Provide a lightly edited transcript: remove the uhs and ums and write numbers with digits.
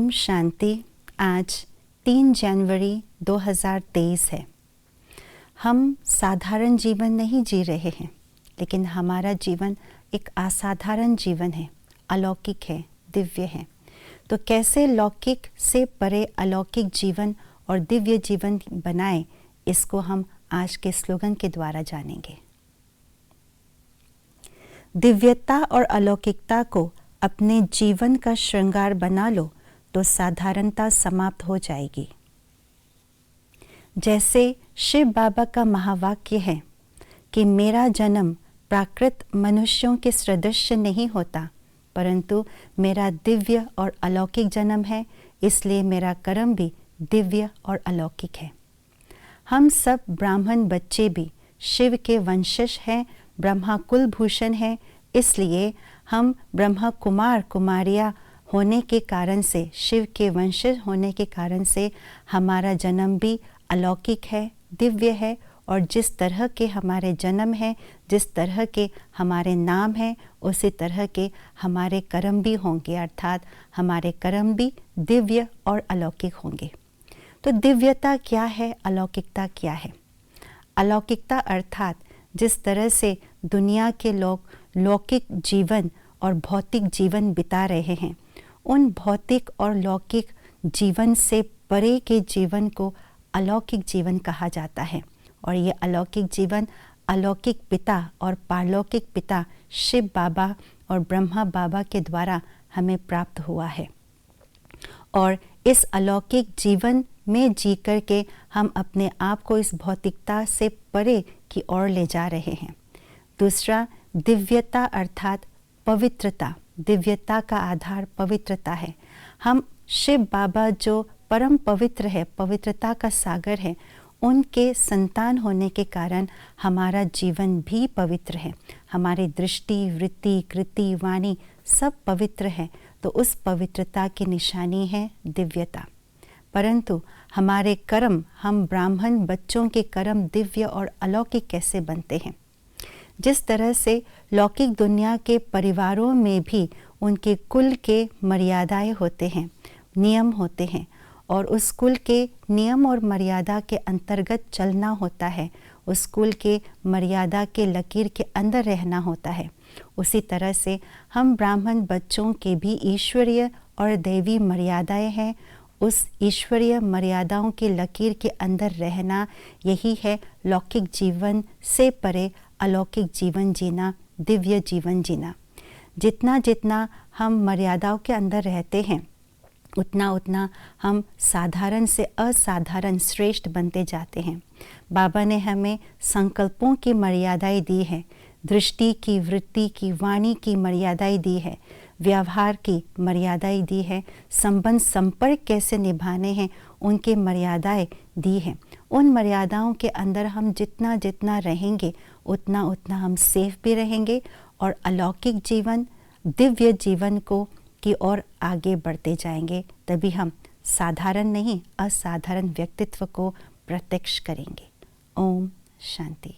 ओम शांति। आज 3 जनवरी 2023 है। हम साधारण जीवन नहीं जी रहे हैं, लेकिन हमारा जीवन एक असाधारण जीवन है, अलौकिक है, दिव्य है। तो कैसे लौकिक से परे अलौकिक जीवन और दिव्य जीवन बनाएं, इसको हम आज के स्लोगन के द्वारा जानेंगे। दिव्यता और अलौकिकता को अपने जीवन का श्रृंगार बना लो तो साधारणता समाप्त हो जाएगी। जैसे शिव बाबा का महावाक्य है कि मेरा जन्म प्राकृत मनुष्यों के सदृश नहीं होता, परंतु मेरा दिव्य और अलौकिक जन्म है, इसलिए मेरा कर्म भी दिव्य और अलौकिक है। हम सब ब्राह्मण बच्चे भी शिव के वंशज हैं, ब्रह्मा कुलभूषण हैं, इसलिए हम ब्रह्मा कुमार कुमारियाँ होने के कारण से, शिव के वंशज होने के कारण से हमारा जन्म भी अलौकिक है, दिव्य है। और जिस तरह के हमारे जन्म हैं, जिस तरह के हमारे नाम हैं, उसी तरह के हमारे कर्म भी होंगे, अर्थात हमारे कर्म भी दिव्य और अलौकिक होंगे। तो दिव्यता क्या है, अलौकिकता क्या है? अलौकिकता अर्थात जिस तरह से दुनिया के लोग लौकिक जीवन और भौतिक जीवन बिता रहे हैं, उन भौतिक और लौकिक जीवन से परे के जीवन को अलौकिक जीवन कहा जाता है। और ये अलौकिक जीवन अलौकिक पिता और पारलौकिक पिता शिव बाबा और ब्रह्मा बाबा के द्वारा हमें प्राप्त हुआ है। और इस अलौकिक जीवन में जी कर के हम अपने आप को इस भौतिकता से परे की ओर ले जा रहे हैं। दूसरा, दिव्यता अर्थात पवित्रता। दिव्यता का आधार पवित्रता है। हम शिव बाबा जो परम पवित्र है, पवित्रता का सागर है, उनके संतान होने के कारण हमारा जीवन भी पवित्र है। हमारी दृष्टि, वृत्ति, कृति, वाणी सब पवित्र है। तो उस पवित्रता की निशानी है दिव्यता। परंतु हमारे कर्म, हम ब्राह्मण बच्चों के कर्म दिव्य और अलौकिक कैसे बनते हैं? जिस तरह से लौकिक दुनिया के परिवारों में भी उनके कुल के मर्यादाएं होते हैं, नियम होते हैं, और उस कुल के नियम और मर्यादा के अंतर्गत चलना होता है, उस कुल के मर्यादा के लकीर के अंदर रहना होता है। उसी तरह से हम ब्राह्मण बच्चों के भी ईश्वरीय और दैवी मर्यादाएं हैं। उस ईश्वरीय मर्यादाओं के लकीर के अंदर रहना, यही है लौकिक जीवन से परे अलौकिक जीवन जीना, दिव्य जीवन जीना। जितना जितना हम मर्यादाओं के अंदर रहते हैं, उतना उतना हम साधारण से असाधारण श्रेष्ठ बनते जाते हैं। बाबा ने हमें संकल्पों की मर्यादाएं दी है, दृष्टि की, वृत्ति की, वाणी की मर्यादाएं दी है, व्यवहार की मर्यादाएं दी है, संबंध संपर्क कैसे निभाने हैं उनके मर्यादाएं दी हैं। उन मर्यादाओं के अंदर हम जितना जितना रहेंगे, उतना उतना हम सेफ भी रहेंगे और अलौकिक जीवन, दिव्य जीवन को की ओर आगे बढ़ते जाएंगे। तभी हम साधारण नहीं, असाधारण व्यक्तित्व को प्रत्यक्ष करेंगे। ओम शांति।